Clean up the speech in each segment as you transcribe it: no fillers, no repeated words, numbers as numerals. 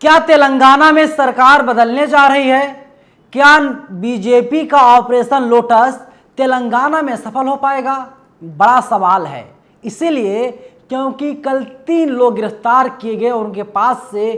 क्या तेलंगाना में सरकार बदलने जा रही है? क्या बीजेपी का ऑपरेशन लोटस तेलंगाना में सफल हो पाएगा? बड़ा सवाल है। इसीलिए क्योंकि कल 3 लोग गिरफ्तार किए गए और उनके पास से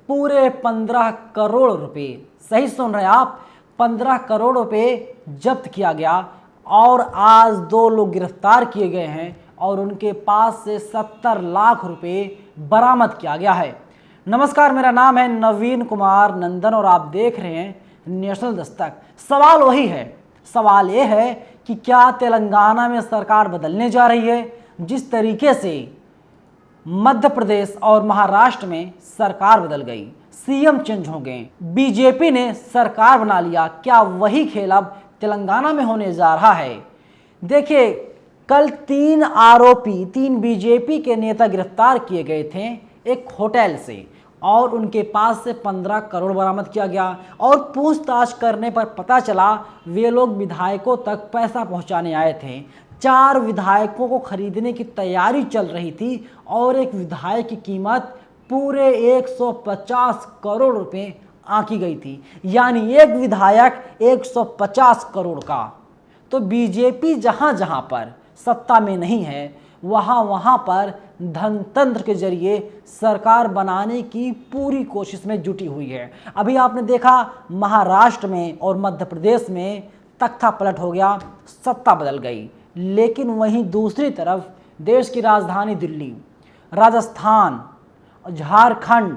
पूरे 15 करोड़ रुपए, सही सुन रहे हैं आप, 15 करोड़ रुपए जब्त किया गया। और आज 2 लोग गिरफ्तार किए गए हैं और उनके पास से 70 लाख रुपए बरामद किया गया है। नमस्कार, मेरा नाम है नवीन कुमार नंदन और आप देख रहे हैं नेशनल दस्तक। सवाल वही है, सवाल ये है कि क्या तेलंगाना में सरकार बदलने जा रही है? जिस तरीके से मध्य प्रदेश और महाराष्ट्र में सरकार बदल गई, सीएम चेंज हो गए, बीजेपी ने सरकार बना लिया, क्या वही खेल अब तेलंगाना में होने जा रहा है? देखिए, कल 3 आरोपी, 3 बीजेपी के नेता गिरफ्तार किए गए थे एक होटल से और उनके पास से 15 करोड़ बरामद किया गया। और पूछताछ करने पर पता चला वे लोग विधायकों तक पैसा पहुंचाने आए थे। 4 विधायकों को खरीदने की तैयारी चल रही थी और एक विधायक की कीमत पूरे 150 करोड़ रुपए आंकी गई थी, यानी एक विधायक 150 करोड़ का। तो बीजेपी जहां जहां पर सत्ता में नहीं है वहां पर धनतंत्र के जरिए सरकार बनाने की पूरी कोशिश में जुटी हुई है। अभी आपने देखा महाराष्ट्र में और मध्य प्रदेश में तख्ता पलट हो गया, सत्ता बदल गई। लेकिन वहीं दूसरी तरफ देश की राजधानी दिल्ली, राजस्थान, झारखंड,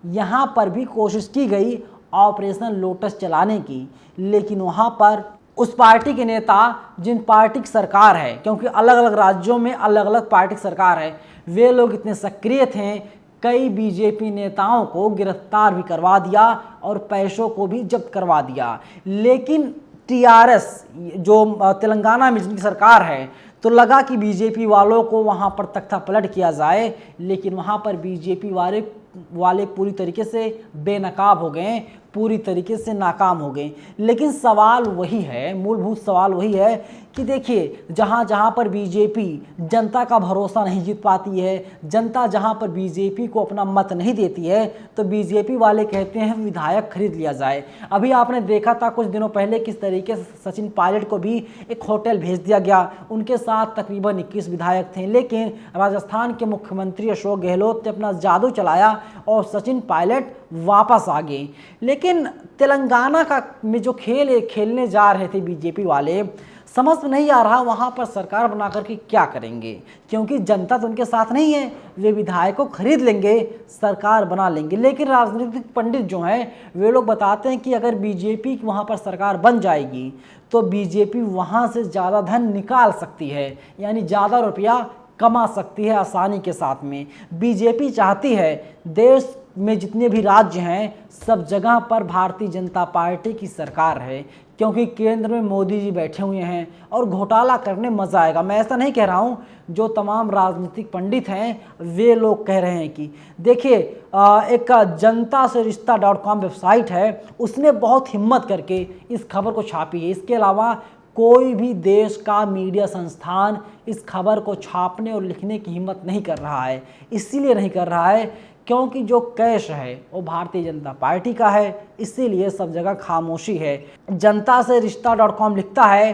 यहाँ पर भी कोशिश की गई ऑपरेशन लोटस चलाने की, लेकिन वहाँ पर उस पार्टी के नेता, जिन पार्टी की सरकार है, क्योंकि अलग अलग राज्यों में अलग अलग पार्टी की सरकार है, वे लोग इतने सक्रिय थे, कई बीजेपी नेताओं को गिरफ्तार भी करवा दिया और पैसों को भी जब्त करवा दिया। लेकिन टीआरएस जो तेलंगाना में जिनकी सरकार है, तो लगा कि बीजेपी वालों को वहाँ पर तख्ता पलट किया जाए, लेकिन वहाँ पर बीजेपी वाले पूरी तरीके से बेनकाब हो गए, पूरी तरीके से नाकाम हो गए। लेकिन सवाल वही है, मूलभूत सवाल वही है कि देखिए, जहाँ जहाँ पर बीजेपी जनता का भरोसा नहीं जीत पाती है, जनता जहाँ पर बीजेपी को अपना मत नहीं देती है, तो बीजेपी वाले कहते हैं विधायक खरीद लिया जाए। अभी आपने देखा था कुछ दिनों पहले किस तरीके से सचिन पायलट को भी एक होटल भेज दिया गया, उनके साथ तकरीबन 21 विधायक थे। लेकिन राजस्थान के मुख्यमंत्री अशोक गहलोत ने अपना जादू चलाया और सचिन पायलट वापस आ गए। लेकिन तेलंगाना का में जो खेलने जा रहे थे बीजेपी वाले, समझ में नहीं आ रहा वहाँ पर सरकार बना करके क्या करेंगे, क्योंकि जनता तो उनके साथ नहीं है। वे विधायकों खरीद लेंगे, सरकार बना लेंगे। लेकिन राजनीतिक पंडित जो हैं वे लोग बताते हैं कि अगर बीजेपी की वहाँ पर सरकार बन जाएगी तो बीजेपी वहाँ से ज़्यादा धन निकाल सकती है, यानी ज़्यादा रुपया कमा सकती है आसानी के साथ में। बीजेपी चाहती है देश में जितने भी राज्य हैं सब जगह पर भारतीय जनता पार्टी की सरकार है, क्योंकि केंद्र में मोदी जी बैठे हुए हैं और घोटाला करने मज़ा आएगा। मैं ऐसा नहीं कह रहा हूँ, जो तमाम राजनीतिक पंडित हैं वे लोग कह रहे हैं कि देखिए, एक जनता से रिश्ता.com वेबसाइट है, उसने बहुत हिम्मत करके इस खबर को छापी है। इसके अलावा कोई भी देश का मीडिया संस्थान इस खबर को छापने और लिखने की हिम्मत नहीं कर रहा है। इसीलिए नहीं कर रहा है क्योंकि जो कैश है वो भारतीय जनता पार्टी का है, इसीलिए सब जगह खामोशी है। जनता से रिश्ता.com लिखता है,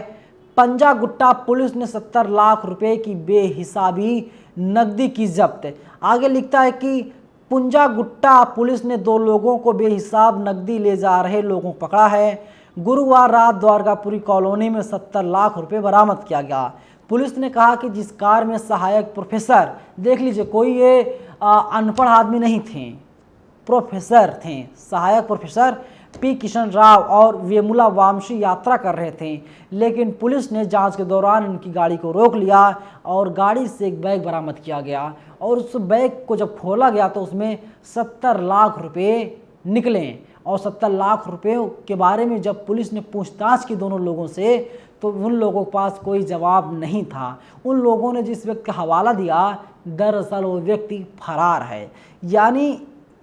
पंजा गुट्टा पुलिस ने 70 लाख रुपए की बेहिसाबी नकदी की जब्त। आगे लिखता है कि पुंजा गुट्टा पुलिस ने 2 लोगों को बेहिसाब नकदी ले जा रहे लोगों को पकड़ा है। गुरुवार रात द्वारकापुरी कॉलोनी में 70 लाख रुपए बरामद किया गया। पुलिस ने कहा कि जिस कार में सहायक प्रोफेसर, देख लीजिए, कोई ये अनपढ़ आदमी नहीं थे, प्रोफेसर थे, सहायक प्रोफेसर पी किशन राव और वेमुला वामशी यात्रा कर रहे थे। लेकिन पुलिस ने जांच के दौरान उनकी गाड़ी को रोक लिया और गाड़ी से एक बैग बरामद किया गया और उस बैग को जब खोला गया तो उसमें 70 लाख रुपए निकले। और 70 लाख रुपए के बारे में जब पुलिस ने पूछताछ की दोनों लोगों से, तो उन लोगों के पास कोई जवाब नहीं था। उन लोगों ने जिस व्यक्ति का हवाला दिया, दरअसल वो व्यक्ति फरार है। यानी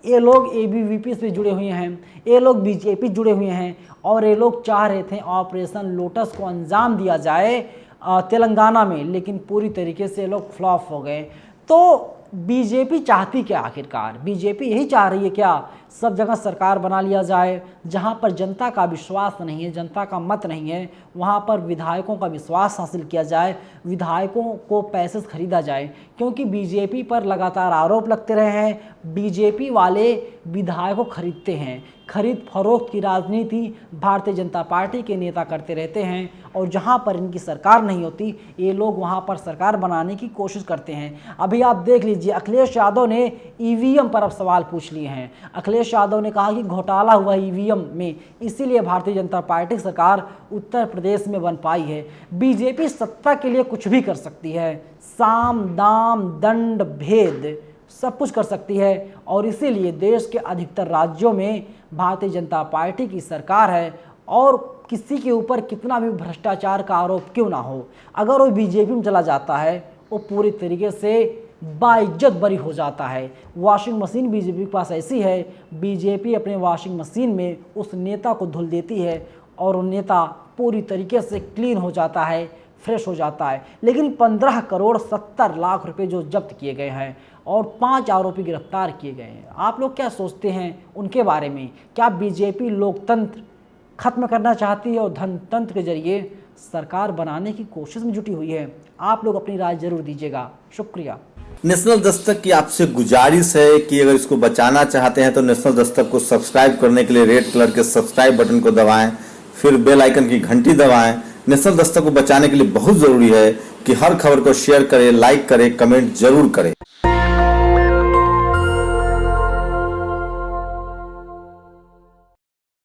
ये लोग एबीवीपी से जुड़े हुए हैं, ये लोग बीजेपी जुड़े हुए हैं और ये लोग चाह रहे थे ऑपरेशन लोटस को अंजाम दिया जाए तेलंगाना में, लेकिन पूरी तरीके से लोग फ्लॉप हो गए। तो बीजेपी चाहती क्या आखिरकार? बीजेपी यही चाह रही है क्या सब जगह सरकार बना लिया जाए? जहां पर जनता का विश्वास नहीं है, जनता का मत नहीं है, वहां पर विधायकों का विश्वास हासिल किया जाए, विधायकों को पैसे से खरीदा जाए। क्योंकि बीजेपी पर लगातार आरोप लगते रहे हैं, बीजेपी वाले विधायकों को खरीदते हैं, खरीद फरोख्त की राजनीति भारतीय जनता पार्टी के नेता करते रहते हैं। और जहां पर इनकी सरकार नहीं होती, ये लोग वहां पर सरकार बनाने की कोशिश करते हैं। अभी आप देख लीजिए, अखिलेश यादव ने ईवीएम पर अब सवाल पूछ लिए हैं। अखिलेश यादव ने कहा कि घोटाला हुआ ईवीएम में, इसीलिए भारतीय जनता पार्टी की सरकार उत्तर प्रदेश में बन पाई है। बीजेपी सत्ता के लिए कुछ भी कर सकती है, साम दाम दंड भेद सब कुछ कर सकती है। और इसीलिए देश के अधिकतर राज्यों में भारतीय जनता पार्टी की सरकार है। और किसी के ऊपर कितना भी भ्रष्टाचार का आरोप क्यों ना हो, अगर वो बीजेपी में चला जाता है, वो पूरी तरीके से बाइज्जत बरी हो जाता है। वॉशिंग मशीन बीजेपी के पास ऐसी है, बीजेपी अपने वॉशिंग मशीन में उस नेता को धुल देती है और वो नेता पूरी तरीके से क्लीन हो जाता है, फ्रेश हो जाता है। लेकिन 15 करोड़ 70 लाख रुपए जो जब्त किए गए हैं और 5 आरोपी गिरफ्तार किए गए हैं, आप लोग क्या सोचते हैं उनके बारे में? क्या बीजेपी लोकतंत्र खत्म करना चाहती है और धनतंत्र के जरिए सरकार बनाने की कोशिश में जुटी हुई है? आप लोग अपनी राय जरूर दीजिएगा। शुक्रिया। नेशनल दस्तक की आपसे गुजारिश है कि अगर इसको बचाना चाहते हैं तो नेशनल दस्तक को सब्सक्राइब करने के लिए रेड कलर के सब्सक्राइब बटन को दबाएं, फिर बेल आइकन की घंटी दबाएं। नेशनल दस्तक को बचाने के लिए बहुत जरूरी है कि हर खबर को शेयर करें, लाइक करें, कमेंट जरूर करें।